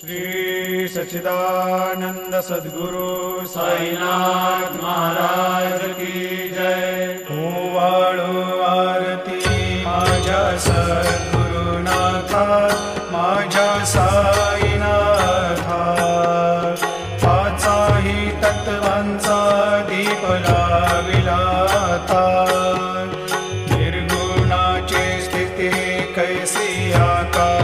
श्री सच्चिदानंद सद्गुरु साईनाथ महाराज की जय। ओवाळो आरती माझ्या सद्गुरुनाथा, माझ्या साईनाथा। पाचाही तत्वांचा दीप लाविला आता, निर्गुणाची स्थिती कैसी आका